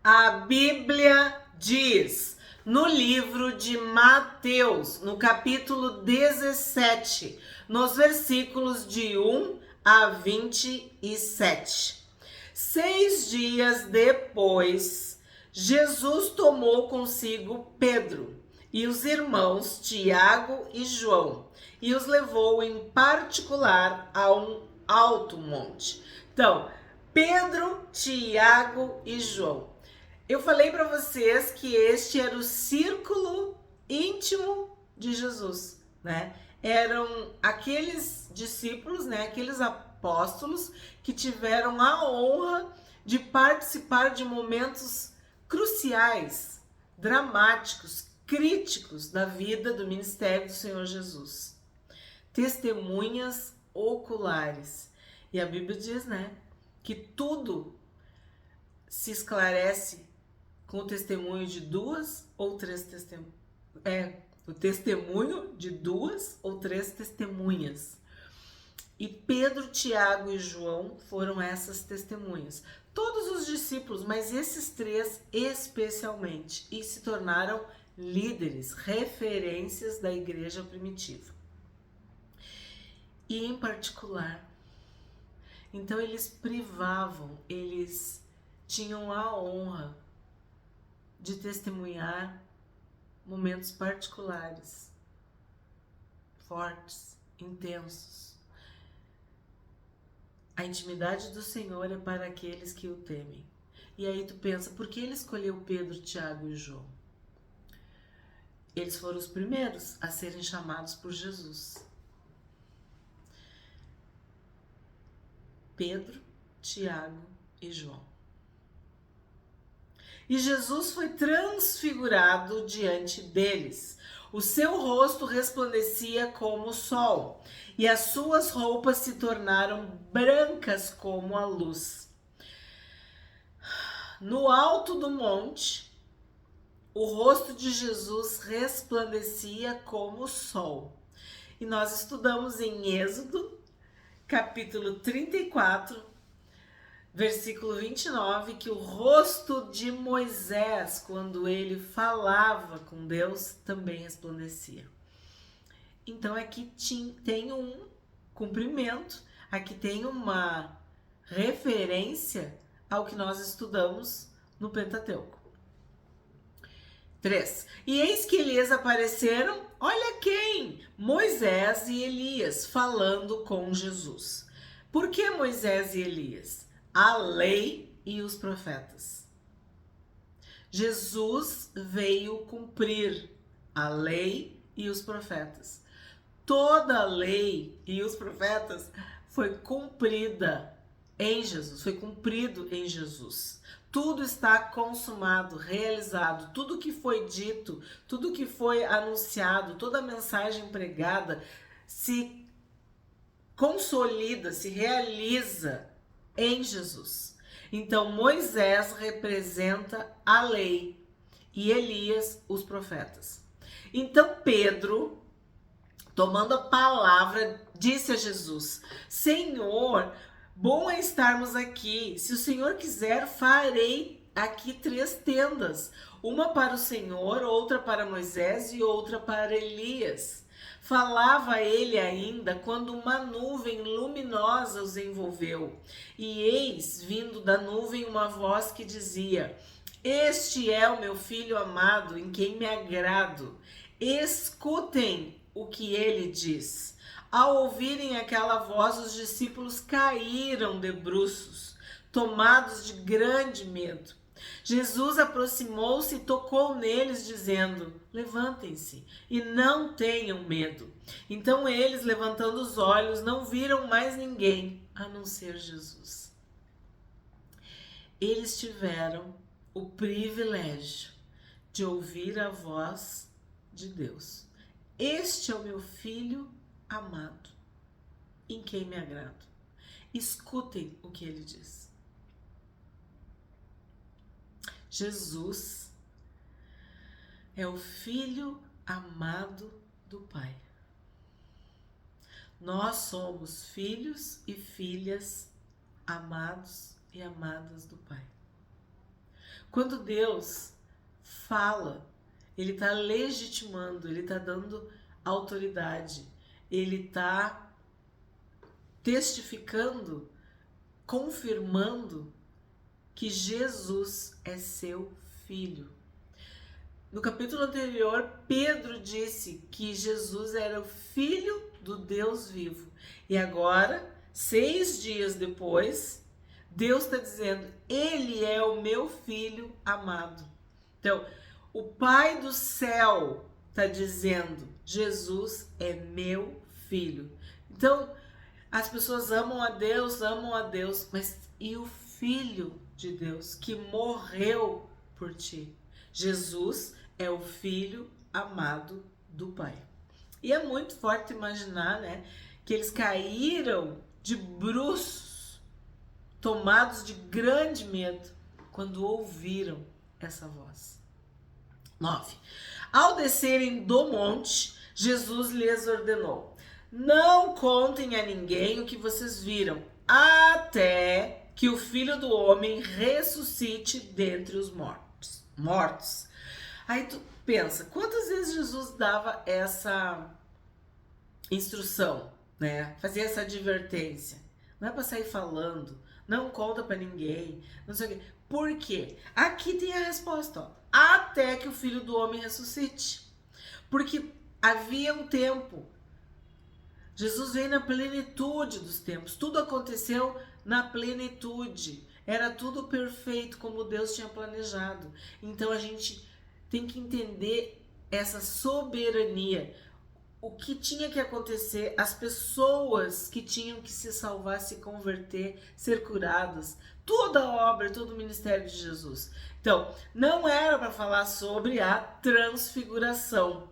A Bíblia diz no livro de Mateus, no capítulo 17, nos versículos de 1 a 27. 6 dias depois, Jesus tomou consigo Pedro e os irmãos Tiago e João e os levou em particular a um alto monte. Então, Pedro, Tiago e João. Eu falei para vocês que este era o círculo íntimo de Jesus, né? Eram aqueles discípulos, né? Aqueles apóstolos que tiveram a honra de participar de momentos cruciais, dramáticos, críticos da vida do ministério do Senhor Jesus. Testemunhas oculares. E a Bíblia diz, né, que tudo se esclarece com o testemunho de duas ou três testemunhas. O testemunho de duas ou três testemunhas. E Pedro, Tiago e João foram essas testemunhas. Todos os discípulos, mas esses três especialmente, e se tornaram líderes, referências da igreja primitiva. E em particular, então eles privavam, eles tinham a honra de testemunhar momentos particulares, fortes, intensos. A intimidade do Senhor é para aqueles que o temem. E aí tu pensa, por que ele escolheu Pedro, Tiago e João? Eles foram os primeiros a serem chamados por Jesus. Pedro, Tiago e João. E Jesus foi transfigurado diante deles. O seu rosto resplandecia como o sol, e as suas roupas se tornaram brancas como a luz. No alto do monte, o rosto de Jesus resplandecia como o sol. E nós estudamos em Êxodo, capítulo 34, versículo 29, que o rosto de Moisés, quando ele falava com Deus, também resplandecia. Então aqui tem um cumprimento, aqui tem uma referência ao que nós estudamos no Pentateuco. 3. E eis que lhes apareceram, olha quem? Moisés e Elias, falando com Jesus. Por que Moisés e Elias? A lei e os profetas. Jesus veio cumprir a lei e os profetas. Toda a lei e os profetas foi cumprida em Jesus, foi cumprido em Jesus. Tudo está consumado, realizado, tudo que foi dito, tudo que foi anunciado, toda a mensagem pregada se consolida, se realiza em Jesus. Então Moisés representa a lei e Elias os profetas. Então Pedro, tomando a palavra, disse a Jesus: Senhor, bom é estarmos aqui. Se o Senhor quiser, farei aqui 3 tendas. Uma para o Senhor, outra para Moisés e outra para Elias. Falava ele ainda quando uma nuvem luminosa os envolveu. E eis, vindo da nuvem, uma voz que dizia: Este é o meu filho amado, em quem me agrado. Escutem o que ele diz. Ao ouvirem aquela voz, os discípulos caíram de bruços, tomados de grande medo. Jesus aproximou-se e tocou neles, dizendo: Levantem-se e não tenham medo. Então eles, levantando os olhos, não viram mais ninguém a não ser Jesus. Eles tiveram o privilégio de ouvir a voz de Deus. Este é o meu filho amado, em quem me agrado. Escutem o que ele diz. Jesus é o filho amado do Pai. Nós somos filhos e filhas amados e amadas do Pai. Quando Deus fala, Ele está legitimando, Ele está dando autoridade, Ele está testificando, confirmando que Jesus é seu filho. No capítulo anterior, Pedro disse que Jesus era o filho do Deus vivo. E agora, 6 dias depois, Deus está dizendo, ele é o meu filho amado. Então, o Pai do céu está dizendo, Jesus é meu filho. Então, as pessoas amam a Deus, mas e o Filho de Deus que morreu por ti? Jesus é o Filho amado do Pai. E é muito forte imaginar, né, que eles caíram de bruços, tomados de grande medo, quando ouviram essa voz. 9. Ao descerem do monte, Jesus lhes ordenou, não contem a ninguém o que vocês viram, até que o Filho do Homem ressuscite dentre os mortos. Aí tu pensa, quantas vezes Jesus dava essa instrução, né? Fazia essa advertência. Não é para sair falando, não conta para ninguém, não sei o quê. Por quê? Aqui tem a resposta, ó. Até que o Filho do Homem ressuscite. Porque havia um tempo. Jesus veio na plenitude dos tempos. Tudo aconteceu na plenitude. Era tudo perfeito como Deus tinha planejado. Então a gente tem que entender essa soberania. O que tinha que acontecer, as pessoas que tinham que se salvar, se converter, ser curadas, toda a obra, todo o ministério de Jesus. Então, não era para falar sobre a transfiguração,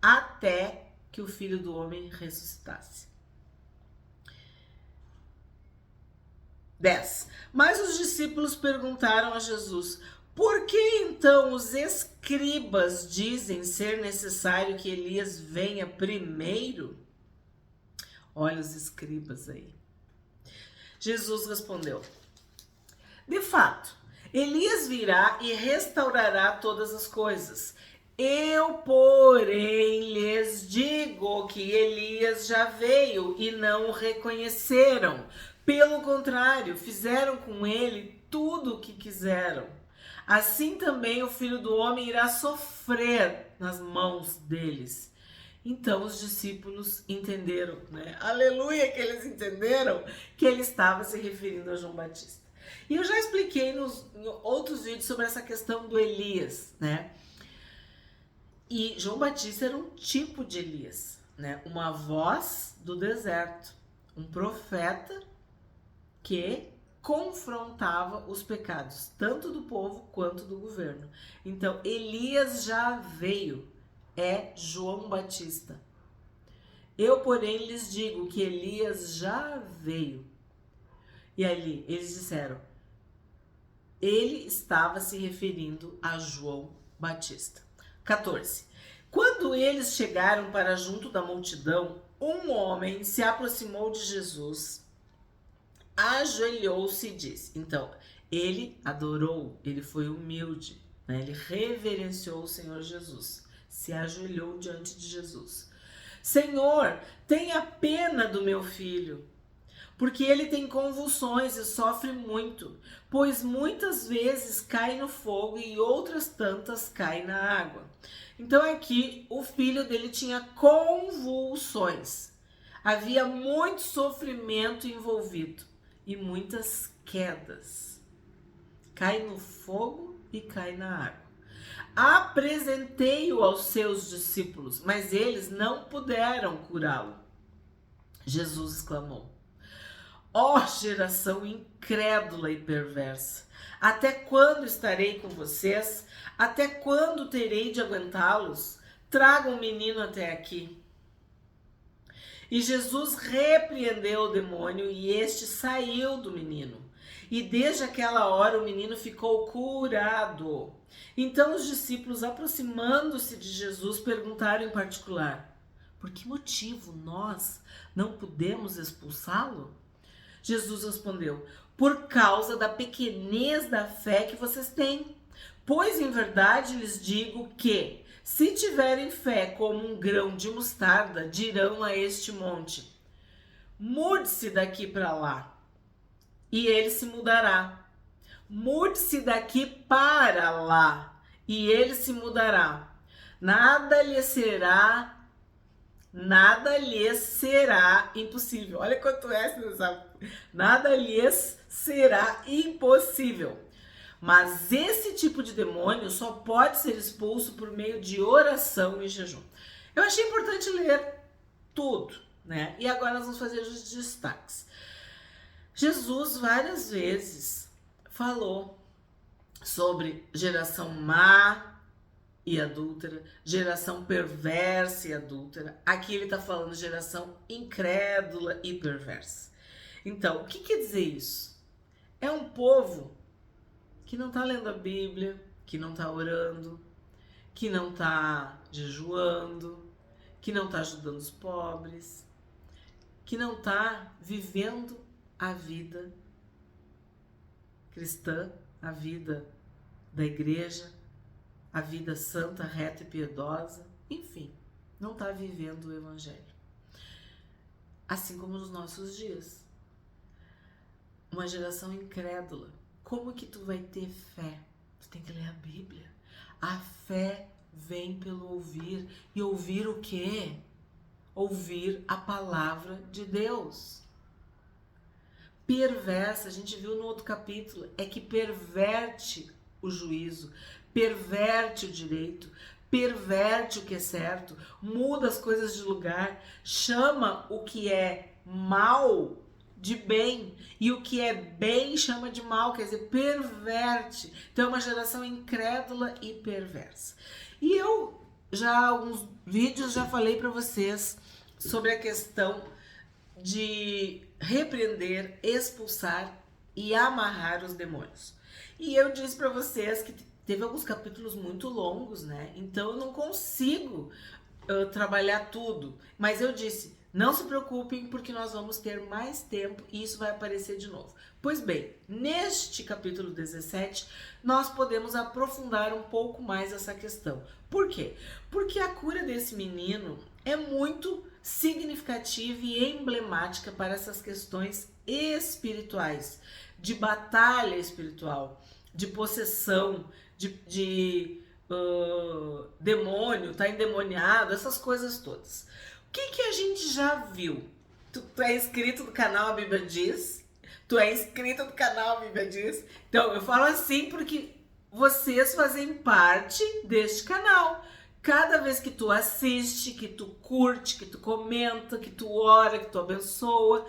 até que o Filho do Homem ressuscitasse. 10. Mas os discípulos perguntaram a Jesus, por que então os escribas dizem ser necessário que Elias venha primeiro? Olha os escribas aí. Jesus respondeu, de fato, Elias virá e restaurará todas as coisas. Eu, porém, lhes digo que Elias já veio e não o reconheceram. Pelo contrário, fizeram com ele tudo o que quiseram. Assim também o Filho do Homem irá sofrer nas mãos deles. Então os discípulos entenderam, né? Aleluia, que eles entenderam que ele estava se referindo a João Batista. E eu já expliquei em outros vídeos sobre essa questão do Elias, né? E João Batista era um tipo de Elias, né? Uma voz do deserto, um profeta que confrontava os pecados, tanto do povo quanto do governo. Então, Elias já veio, é João Batista. Eu, porém, lhes digo que Elias já veio. E ali, eles disseram, ele estava se referindo a João Batista. 14. Quando eles chegaram para junto da multidão, um homem se aproximou de Jesus, ajoelhou-se e disse. Então, ele adorou, ele foi humilde, né? Ele reverenciou o Senhor Jesus, se ajoelhou diante de Jesus. Senhor, tenha pena do meu filho, porque ele tem convulsões e sofre muito, pois muitas vezes cai no fogo e outras tantas cai na água. Então aqui o filho dele tinha convulsões, havia muito sofrimento envolvido e muitas quedas. Cai no fogo e cai na água. Apresentei-o aos seus discípulos, mas eles não puderam curá-lo. Jesus exclamou, ó geração incrédula e perversa, até quando estarei com vocês? Até quando terei de aguentá-los? Tragam o menino até aqui. E Jesus repreendeu o demônio e este saiu do menino. E desde aquela hora o menino ficou curado. Então os discípulos, aproximando-se de Jesus, perguntaram em particular, por que motivo nós não pudemos expulsá-lo? Jesus respondeu, por causa da pequenez da fé que vocês têm. Pois em verdade lhes digo que, se tiverem fé como um grão de mostarda, dirão a este monte: mude-se daqui para lá, e ele se mudará. Mude-se daqui para lá, e ele se mudará. Nada lhes será impossível. Olha quanto é, sabe? Nada lhes será impossível. Mas esse tipo de demônio só pode ser expulso por meio de oração e jejum. Eu achei importante ler tudo, né? E agora nós vamos fazer os destaques. Jesus várias vezes falou sobre geração má e adúltera, geração perversa e adúltera. Aqui ele está falando geração incrédula e perversa. Então, o que quer dizer isso? É um povo que não está lendo a Bíblia, que não está orando, que não está jejuando, que não está ajudando os pobres, que não está vivendo a vida cristã, a vida da igreja, a vida santa, reta e piedosa, enfim, não está vivendo o evangelho. Assim como nos nossos dias. Uma geração incrédula. Como que tu vai ter fé? Tu tem que ler a Bíblia. A fé vem pelo ouvir. E ouvir o quê? Ouvir a palavra de Deus. Perversa, a gente viu no outro capítulo, é que perverte o juízo, perverte o direito, perverte o que é certo, muda as coisas de lugar, chama o que é mal de bem e o que é bem chama de mal, quer dizer, perverte. Então é uma geração incrédula e perversa. E eu já alguns vídeos já falei para vocês sobre a questão de repreender, expulsar e amarrar os demônios. E eu disse para vocês que teve alguns capítulos muito longos, né? Então eu não consigo trabalhar tudo. Mas eu disse, não se preocupem porque nós vamos ter mais tempo e isso vai aparecer de novo. Pois bem, neste capítulo 17, nós podemos aprofundar um pouco mais essa questão. Por quê? Porque a cura desse menino é muito significativa e emblemática para essas questões espirituais, de batalha espiritual, de possessão, de demônio, tá endemoniado, essas coisas todas. O que a gente já viu? Tu é inscrito no canal A Bíblia Diz? Tu é inscrito no canal A Bíblia Diz? Então, eu falo assim porque vocês fazem parte deste canal. Cada vez que tu assiste, que tu curte, que tu comenta, que tu ora, que tu abençoa,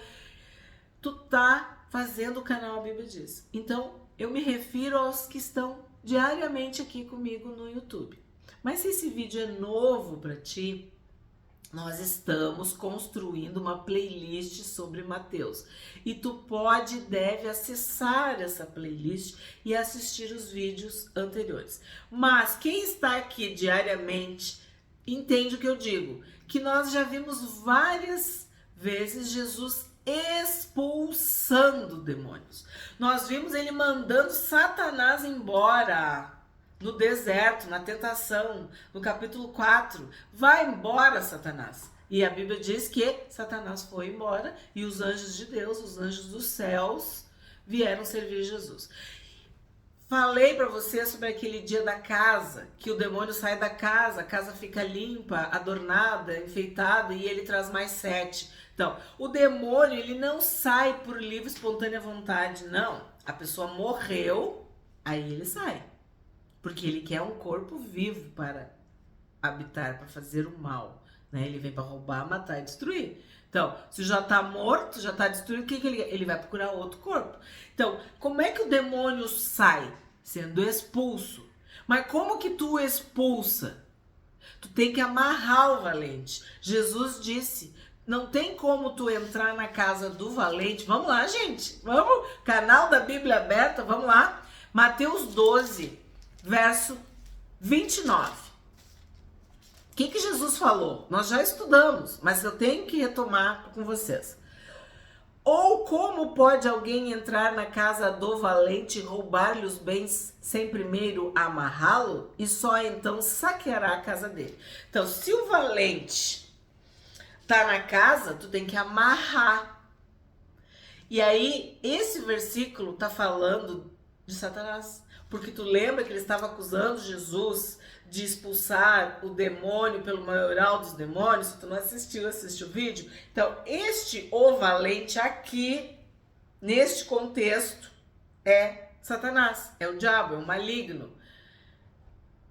tu tá fazendo o canal A Bíblia Diz. Então, eu me refiro aos que estão diariamente aqui comigo no YouTube. Mas se esse vídeo é novo para ti, nós estamos construindo uma playlist sobre Mateus. E tu pode e deve acessar essa playlist e assistir os vídeos anteriores. Mas quem está aqui diariamente entende o que eu digo. Que nós já vimos várias vezes Jesus expulsando demônios. Nós vimos ele mandando Satanás embora no deserto, na tentação, no capítulo 4. Vai embora, Satanás. E a Bíblia diz que Satanás foi embora e os anjos de Deus, os anjos dos céus, vieram servir Jesus. Falei para você sobre aquele dia da casa, que o demônio sai da casa, a casa fica limpa, adornada, enfeitada e ele traz mais 7. Então, o demônio, ele não sai por livre, espontânea vontade, não. A pessoa morreu, aí ele sai. Porque ele quer um corpo vivo para habitar, para fazer o mal. Né? Ele vem para roubar, matar e destruir. Então, se já está morto, já está destruído, o que ele vai procurar outro corpo. Então, como é que o demônio sai? Sendo expulso. Mas como que tu expulsa? Tu tem que amarrar o valente. Jesus disse, não tem como tu entrar na casa do valente. Vamos lá, gente. Vamos. Canal da Bíblia aberta, vamos lá. Mateus 12. Verso 29. O que Jesus falou? Nós já estudamos, mas eu tenho que retomar com vocês. Ou como pode alguém entrar na casa do valente e roubar-lhe os bens sem primeiro amarrá-lo? E só então saqueará a casa dele. Então, se o valente tá na casa, tu tem que amarrar. E aí, esse versículo tá falando de Satanás. Porque tu lembra que ele estava acusando Jesus de expulsar o demônio pelo maioral dos demônios? Se tu não assistiu, assiste o vídeo. Então, o valente aqui, neste contexto, é Satanás. É o diabo, é o maligno.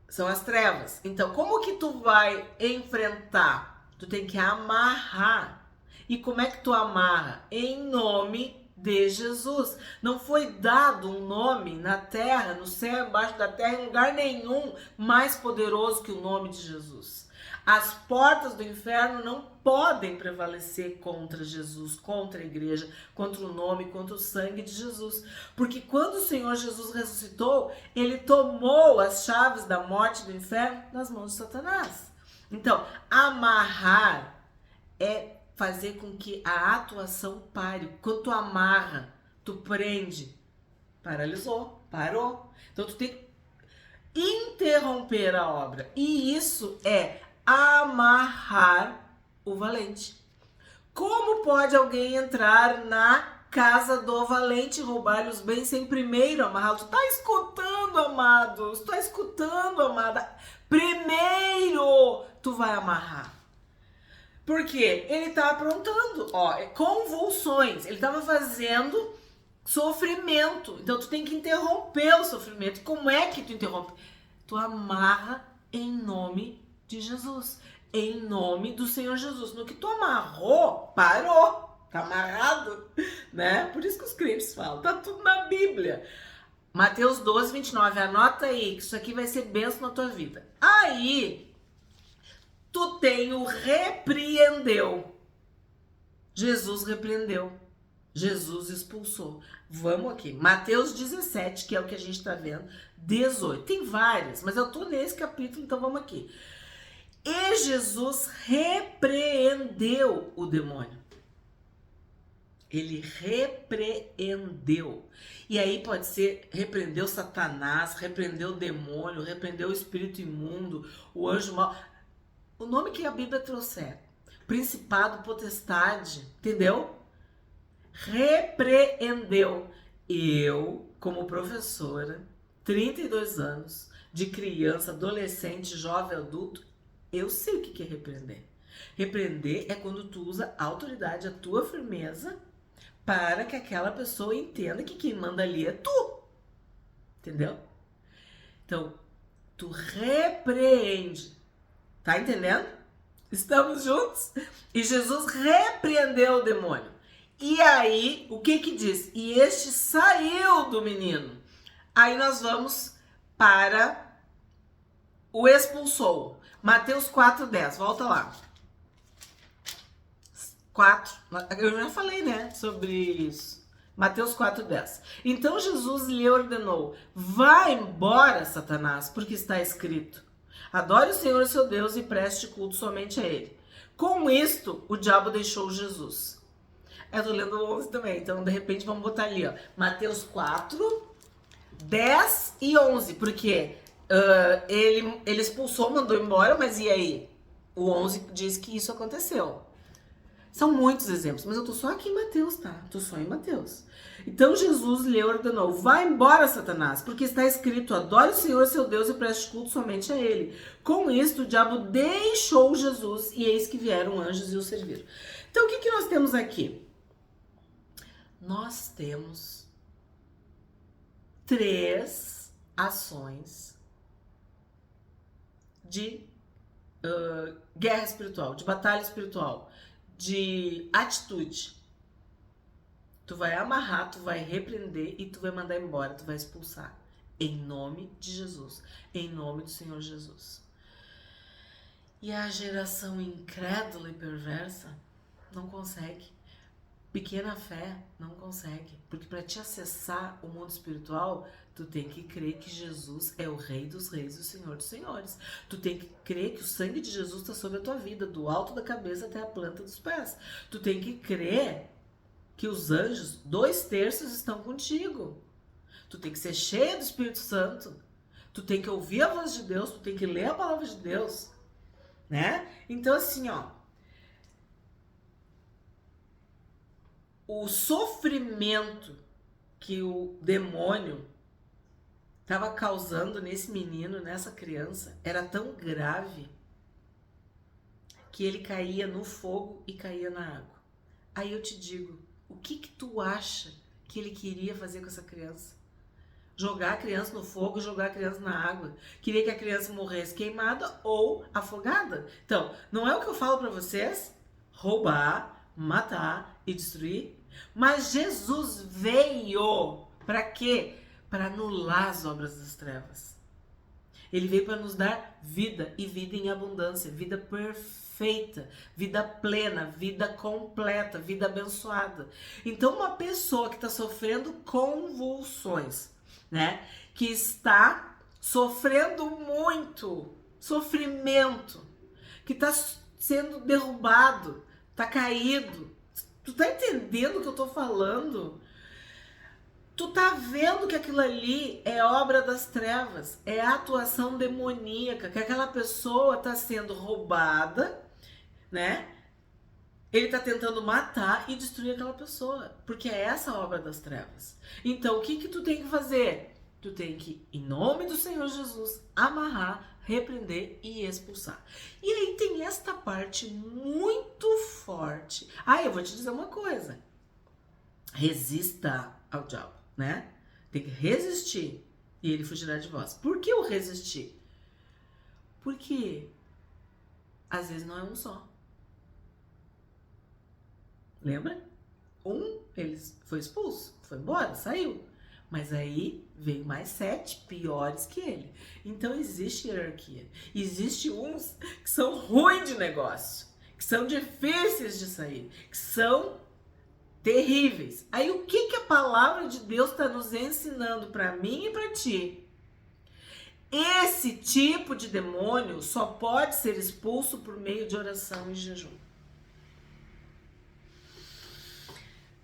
São as trevas. Então, como que tu vai enfrentar? Tu tem que amarrar. E como é que tu amarra? Em nome de Jesus. Não foi dado um nome na terra, no céu, embaixo da terra, em lugar nenhum mais poderoso que o nome de Jesus. As portas do inferno não podem prevalecer contra Jesus, contra a igreja, contra o nome, contra o sangue de Jesus. Porque quando o Senhor Jesus ressuscitou, ele tomou as chaves da morte e do inferno nas mãos de Satanás. Então, amarrar é fazer com que a atuação pare. Quando tu amarra, tu prende, paralisou, parou. Então tu tem que interromper a obra. E isso é amarrar o valente. Como pode alguém entrar na casa do valente e roubar-lhe os bens sem primeiro amarrá-lo? Tu tá escutando, amados? Tu tá escutando, amada? Primeiro tu vai amarrar. Porque ele estava aprontando, convulsões. Ele estava fazendo sofrimento. Então tu tem que interromper o sofrimento. E como é que tu interrompe? Tu amarra em nome de Jesus. Em nome do Senhor Jesus. No que tu amarrou, parou. Tá amarrado, né? Por isso que os crentes falam. Tá tudo na Bíblia. Mateus 12, 29. Anota aí, que isso aqui vai ser bênção na tua vida. Aí, tu tem o repreendeu. Jesus repreendeu. Jesus expulsou. Vamos aqui. Mateus 17, que é o que a gente tá vendo. 18. Tem várias, mas eu tô nesse capítulo, então vamos aqui. E Jesus repreendeu o demônio. Ele repreendeu. E aí pode ser repreendeu Satanás, repreendeu o demônio, repreendeu o espírito imundo, o anjo mau. O nome que a Bíblia trouxer. Principado, potestade, entendeu? Repreendeu. Eu, como professora, 32 anos, de criança, adolescente, jovem, adulto, eu sei o que é repreender. Repreender é quando tu usa a autoridade, a tua firmeza, para que aquela pessoa entenda que quem manda ali é tu. Entendeu? Então, tu repreende. Tá entendendo? Estamos juntos? E Jesus repreendeu o demônio. E aí, o que diz? E este saiu do menino. Aí nós vamos para o expulsou. Mateus 4:10. Volta lá. 4. Eu já falei, né, sobre isso. Mateus 4:10. Então Jesus lhe ordenou: vai embora, Satanás, porque está escrito: adore o Senhor seu Deus e preste culto somente a ele. Com isto, o diabo deixou Jesus. Eu tô lendo o 11 também, então de repente vamos botar ali, ó. Mateus 4:10 e 11, porque ele expulsou, mandou embora, mas e aí? O 11 diz que isso aconteceu. São muitos exemplos, mas eu tô só aqui em Mateus, tá? Tô só em Mateus. Então Jesus lhe ordenou: vai embora, Satanás, porque está escrito: adore o Senhor seu Deus e preste culto somente a ele. Com isto, o diabo deixou Jesus e eis que vieram anjos e o serviram. Então, o que nós temos aqui? Nós temos 3 ações de guerra espiritual, de batalha espiritual, de atitude. Tu vai amarrar, tu vai repreender e tu vai mandar embora, tu vai expulsar. Em nome de Jesus, em nome do Senhor Jesus. E a geração incrédula e perversa não consegue. Pequena fé não consegue. Porque para te acessar o mundo espiritual, tu tem que crer que Jesus é o Rei dos Reis e o Senhor dos Senhores. Tu tem que crer que o sangue de Jesus está sobre a tua vida, do alto da cabeça até a planta dos pés. Tu tem que crer que os anjos, 2/3 estão contigo. Tu tem que ser cheia do Espírito Santo. Tu tem que ouvir a voz de Deus, tu tem que ler a palavra de Deus, né? Então assim, ó, o sofrimento que o demônio estava causando nesse menino, nessa criança, era tão grave que ele caía no fogo e caía na água. Aí eu te digo, o que tu acha que ele queria fazer com essa criança? Jogar a criança no fogo e jogar a criança na água. Queria que a criança morresse queimada ou afogada. Então, não é o que eu falo para vocês? Roubar, matar e destruir? Mas Jesus veio para quê? Para anular as obras das trevas. Ele veio para nos dar vida e vida em abundância, vida perfeita, vida plena, vida completa, vida abençoada. Então, uma pessoa que está sofrendo convulsões, né? Que está sofrendo muito sofrimento, que está sendo derrubado, está caído. Tu tá entendendo o que eu tô falando? Tu tá vendo que aquilo ali é obra das trevas, é atuação demoníaca, que aquela pessoa tá sendo roubada, né? Ele tá tentando matar e destruir aquela pessoa, porque é essa a obra das trevas. Então, o que tu tem que fazer? Tu tem que, em nome do Senhor Jesus, amarrar, repreender e expulsar. E aí tem esta parte muito forte. Eu vou te dizer uma coisa. Resista ao diabo, né? Tem que resistir e ele fugirá de vós. Por que eu resistir? Porque às vezes não é um só. Lembra? Ele foi expulso, foi embora, saiu. Mas aí veio mais 7 piores que ele. Então existe hierarquia. Existe uns que são ruins de negócio, que são difíceis de sair, que são terríveis. Aí o que a palavra de Deus está nos ensinando para mim e para ti? Esse tipo de demônio só pode ser expulso por meio de oração e jejum.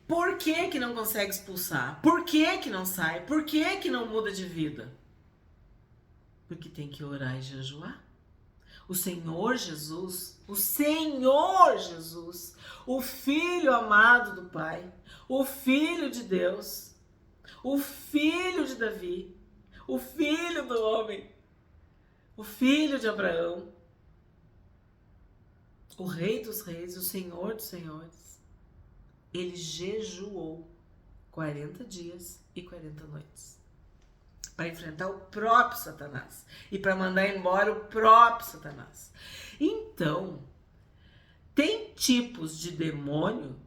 Por que não consegue expulsar? Por que não sai? Por que não muda de vida? Porque tem que orar e jejuar. O Senhor Jesus, o Filho amado do Pai, o Filho de Deus, o Filho de Davi, o Filho do homem, o Filho de Abraão, o Rei dos Reis, o Senhor dos Senhores, ele jejuou 40 dias e 40 noites para enfrentar o próprio Satanás e para mandar embora o próprio Satanás. Então, tem tipos de demônio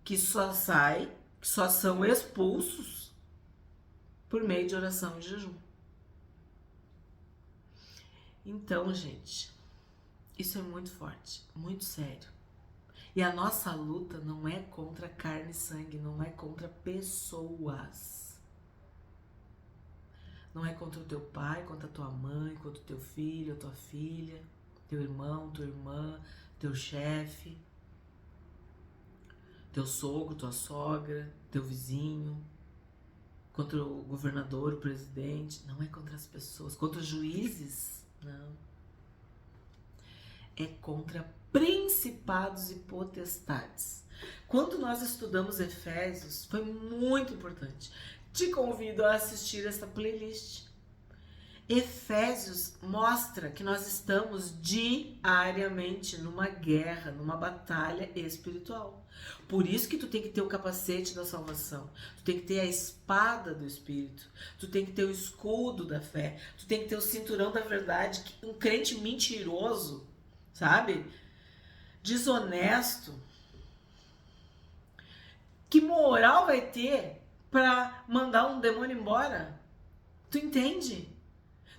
que só são expulsos por meio de oração e jejum. Então, gente, isso é muito forte, muito sério. E a nossa luta não é contra carne e sangue, não é contra pessoas. Não é contra o teu pai, contra a tua mãe, contra o teu filho, a tua filha, teu irmão, tua irmã, teu chefe, teu sogro, tua sogra, teu vizinho, contra o governador, o presidente. Não é contra as pessoas, contra os juízes, não. É contra principados e potestades. Quando nós estudamos Efésios, foi muito importante. Te convido a assistir essa playlist. Efésios mostra que nós estamos diariamente numa guerra, numa batalha espiritual. Por isso que tu tem que ter o capacete da salvação, tu tem que ter a espada do Espírito, tu tem que ter o escudo da fé, tu tem que ter o cinturão da verdade. Um crente mentiroso, sabe? Desonesto, que moral vai ter para mandar um demônio embora? Tu entende?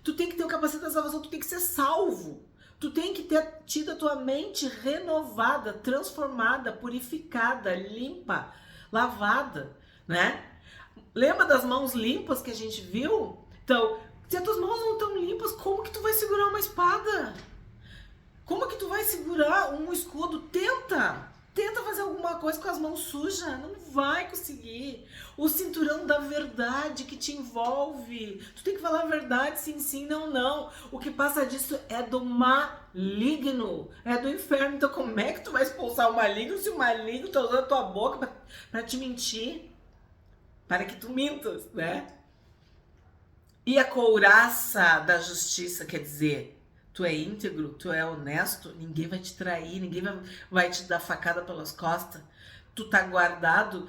Tu tem que ter o capacete da salvação, tu tem que ser salvo. Tu tem que ter tido a tua mente renovada, transformada, purificada, limpa, lavada, né? Lembra das mãos limpas que a gente viu? Então, se as tuas mãos não estão limpas, como que tu vai segurar uma espada? Como que tu vai segurar um escudo? Tenta tenta fazer alguma coisa com as mãos sujas, não vai conseguir. O cinturão da verdade que te envolve. Tu tem que falar a verdade, sim, sim, não, não. O que passa disso é do maligno, é do inferno. Então como é que tu vai expulsar o maligno se o maligno tá usando a tua boca pra te mentir? Para que tu mintas, né? E a couraça da justiça, quer dizer, tu é íntegro, tu é honesto, ninguém vai te trair, ninguém vai te dar facada pelas costas. Tu tá guardado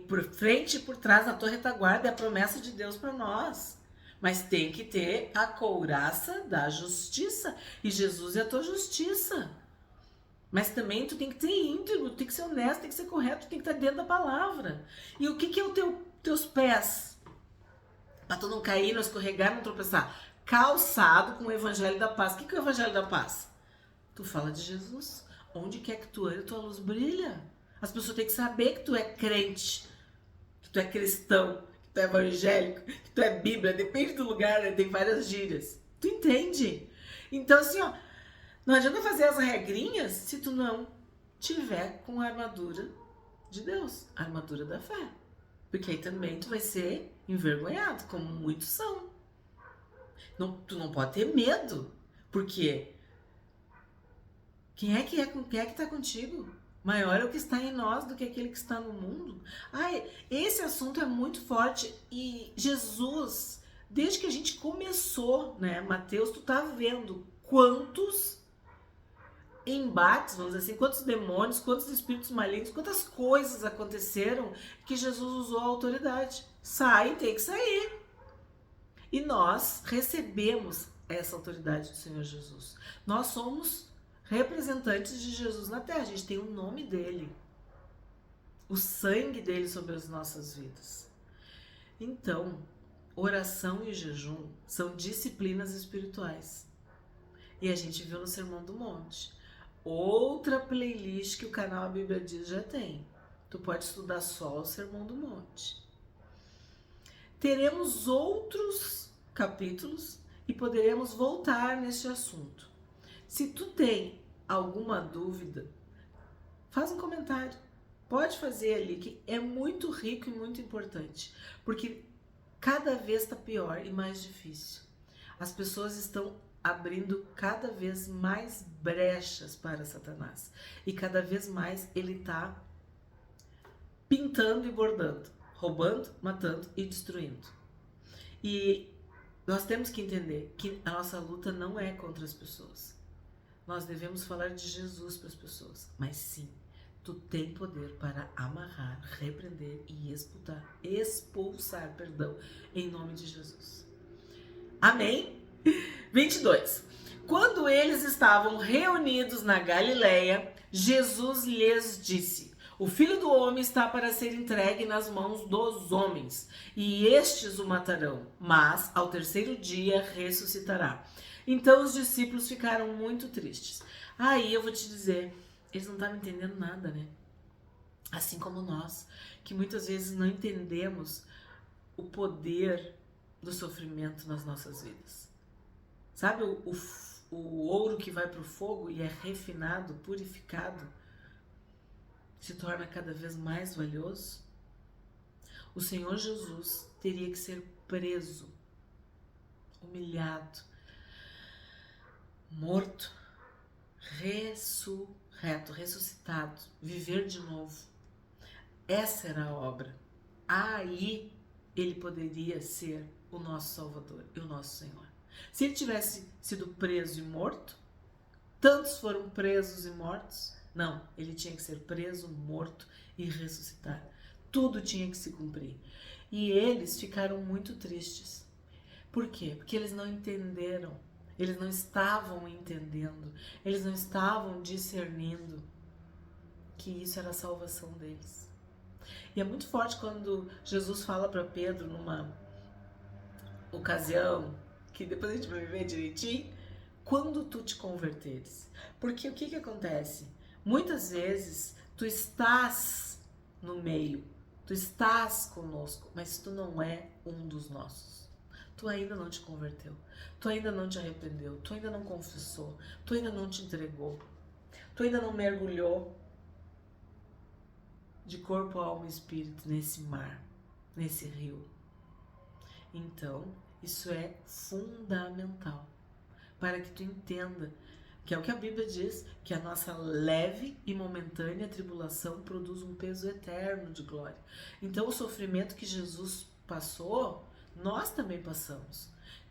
por frente e por trás na tua retaguarda, é a promessa de Deus para nós. Mas tem que ter a couraça da justiça, e Jesus é a tua justiça. Mas também tu tem que ser íntegro, tu tem que ser honesto, tem que ser correto, tu tem que estar dentro da palavra. E o que é teus pés? Para tu não cair, não escorregar, não tropeçar. Calçado com o evangelho da paz. O que é o evangelho da paz? Tu fala de Jesus. Onde quer que tu ande, tua luz brilha. As pessoas têm que saber que tu é crente, que tu é cristão, que tu é evangélico, que tu é Bíblia. Depende do lugar, né? Tem várias gírias. Tu entende? Então assim, ó, não adianta fazer as regrinhas se tu não tiver com a armadura de Deus, a armadura da fé. Porque aí também tu vai ser envergonhado, como muitos são. Não, tu não pode ter medo, porque quem é que tá contigo? Maior é o que está em nós do que aquele que está no mundo. Ai, esse assunto é muito forte e Jesus, desde que a gente começou, né, Mateus, tu tá vendo quantos embates, vamos dizer assim, quantos demônios, quantos espíritos malignos, quantas coisas aconteceram que Jesus usou a autoridade. Sai, tem que sair. E nós recebemos essa autoridade do Senhor Jesus. Nós somos representantes de Jesus na Terra. A gente tem o nome dele, o sangue dele sobre as nossas vidas. Então, oração e jejum são disciplinas espirituais. E a gente viu no Sermão do Monte. Outra playlist que o canal A Bíblia Diz já tem. Tu pode estudar só o Sermão do Monte. Teremos outros capítulos e poderemos voltar neste assunto. Se tu tem alguma dúvida, faz um comentário. Pode fazer ali, que é muito rico e muito importante. Porque cada vez está pior e mais difícil. As pessoas estão abrindo cada vez mais brechas para Satanás. E cada vez mais ele está pintando e bordando, roubando, matando e destruindo. E nós temos que entender que a nossa luta não é contra as pessoas. Nós devemos falar de Jesus para as pessoas. Mas sim, tu tem poder para amarrar, repreender e expulsar, em nome de Jesus. Amém? 22. Quando eles estavam reunidos na Galileia, Jesus lhes disse: o Filho do Homem está para ser entregue nas mãos dos homens, e estes o matarão, mas ao terceiro dia ressuscitará. Então os discípulos ficaram muito tristes. Aí eu vou te dizer, eles não estavam entendendo nada, né? Assim como nós, que muitas vezes não entendemos o poder do sofrimento nas nossas vidas. Sabe o ouro que vai para o fogo e é refinado, purificado, se torna cada vez mais valioso? O Senhor Jesus teria que ser preso, humilhado, morto, ressuscitado, viver de novo. Essa era a obra. Aí ele poderia ser o nosso Salvador e o nosso Senhor. Se ele tivesse sido preso e morto, tantos foram presos e mortos. Não, ele tinha que ser preso, morto e ressuscitar. Tudo tinha que se cumprir. E eles ficaram muito tristes. Por quê? Porque eles não entenderam. Eles não estavam entendendo. Eles não estavam discernindo que isso era a salvação deles. E é muito forte quando Jesus fala para Pedro numa ocasião, que depois a gente vai ver direitinho, quando tu te converteres. Porque o que acontece? Muitas vezes tu estás no meio, tu estás conosco, mas tu não é um dos nossos. Tu ainda não te converteu, tu ainda não te arrependeu, tu ainda não confessou, tu ainda não te entregou, tu ainda não mergulhou de corpo, alma e espírito nesse mar, nesse rio. Então, isso é fundamental para que tu entenda que é o que a Bíblia diz, que a nossa leve e momentânea tribulação produz um peso eterno de glória. Então, o sofrimento que Jesus passou, nós também passamos.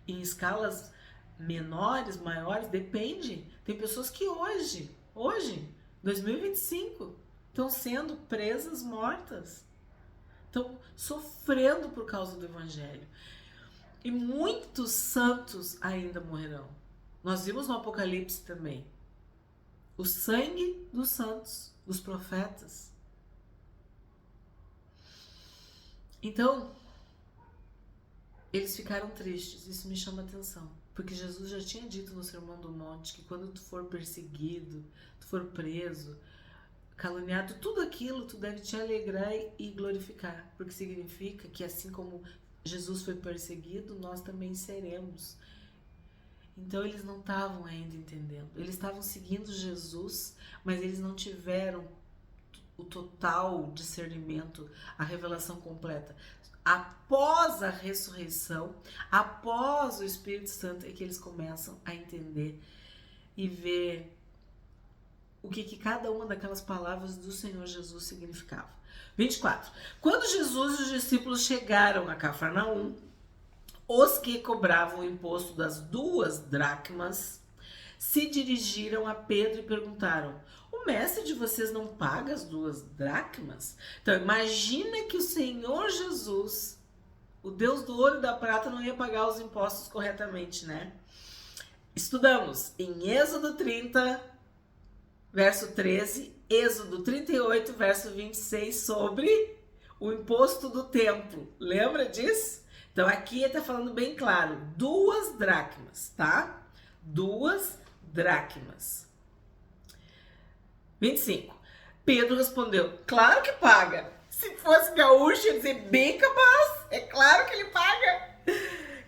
Em escalas menores, maiores, depende. Tem pessoas que hoje, 2025, estão sendo presas, mortas. Estão sofrendo por causa do Evangelho. E muitos santos ainda morrerão. Nós vimos no Apocalipse também o sangue dos santos, dos profetas. Então, eles ficaram tristes. Isso me chama a atenção. Porque Jesus já tinha dito no Sermão do Monte que quando tu for perseguido, tu for preso, caluniado, tudo aquilo tu deve te alegrar e glorificar. Porque significa que assim como Jesus foi perseguido, nós também seremos. Então eles não estavam ainda entendendo. Eles estavam seguindo Jesus, mas eles não tiveram o total discernimento, a revelação completa. Após a ressurreição, após o Espírito Santo, é que eles começam a entender e ver o que cada uma daquelas palavras do Senhor Jesus significava. 24. Quando Jesus e os discípulos chegaram a Cafarnaum, os que cobravam o imposto das 2 dracmas se dirigiram a Pedro e perguntaram: o mestre de vocês não paga as 2 dracmas? Então imagina que o Senhor Jesus, o Deus do ouro e da prata, não ia pagar os impostos corretamente, né? Estudamos em Êxodo 30, verso 13, Êxodo 38, verso 26, sobre o imposto do templo. Lembra disso? Então aqui ele está falando bem claro, 2 dracmas, tá? 2 dracmas. 25. Pedro respondeu: claro que paga. Se fosse gaúcho, ia dizer bem capaz. É claro que ele paga.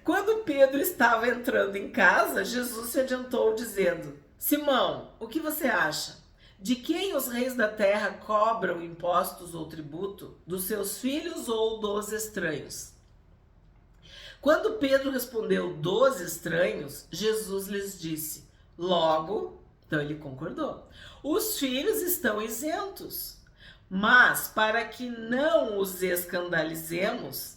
Quando Pedro estava entrando em casa, Jesus se adiantou dizendo: Simão, o que você acha? De quem os reis da terra cobram impostos ou tributo? Dos seus filhos ou dos estranhos? Quando Pedro respondeu dos estranhos, Jesus lhes disse: logo, então ele concordou, os filhos estão isentos, mas para que não os escandalizemos,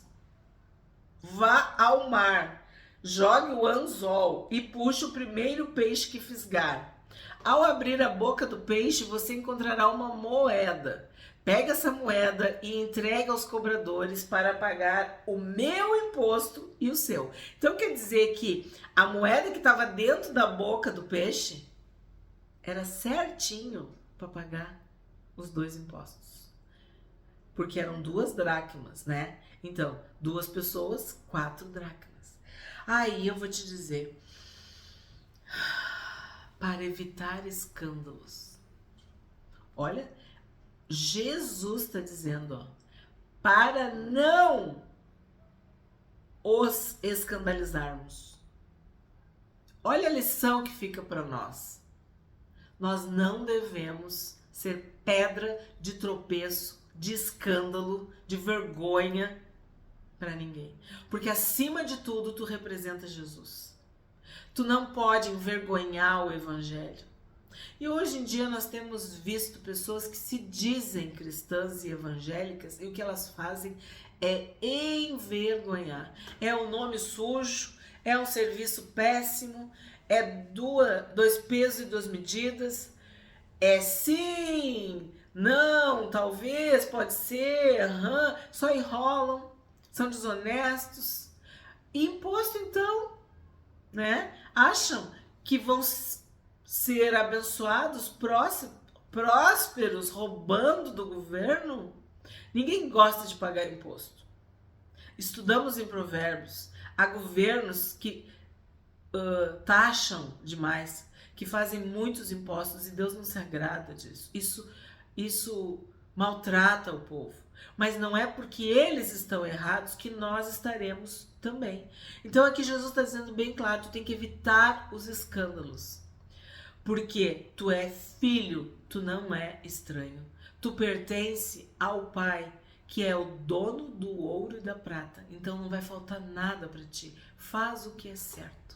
vá ao mar, jogue o anzol e puxe o primeiro peixe que fisgar. Ao abrir a boca do peixe, você encontrará uma moeda. Pega essa moeda e entrega aos cobradores para pagar o meu imposto e o seu. Então quer dizer que a moeda que estava dentro da boca do peixe era certinho para pagar os 2 impostos. Porque eram 2 dracmas, né? Então, 2 pessoas, 4 dracmas. Aí eu vou te dizer, para evitar escândalos. Olha, Jesus está dizendo, ó, para não os escandalizarmos. Olha a lição que fica para nós. Nós não devemos ser pedra de tropeço, de escândalo, de vergonha para ninguém. Porque acima de tudo, tu representa Jesus. Tu não pode envergonhar o Evangelho. E hoje em dia nós temos visto pessoas que se dizem cristãs e evangélicas e o que elas fazem é envergonhar. É um nome sujo, é um serviço péssimo, é 2 pesos e 2 medidas, é sim, não, talvez, pode ser, só enrolam, são desonestos. E imposto então, né? Acham que vão ser abençoados, prósperos, roubando do governo? Ninguém gosta de pagar imposto. Estudamos em Provérbios, há governos que taxam demais, que fazem muitos impostos e Deus não se agrada disso. Isso maltrata o povo. Mas não é porque eles estão errados que nós estaremos também. Então aqui Jesus está dizendo bem claro, tu tem que evitar os escândalos. Porque tu é filho, tu não é estranho. Tu pertence ao Pai, que é o dono do ouro e da prata. Então não vai faltar nada para ti. Faz o que é certo.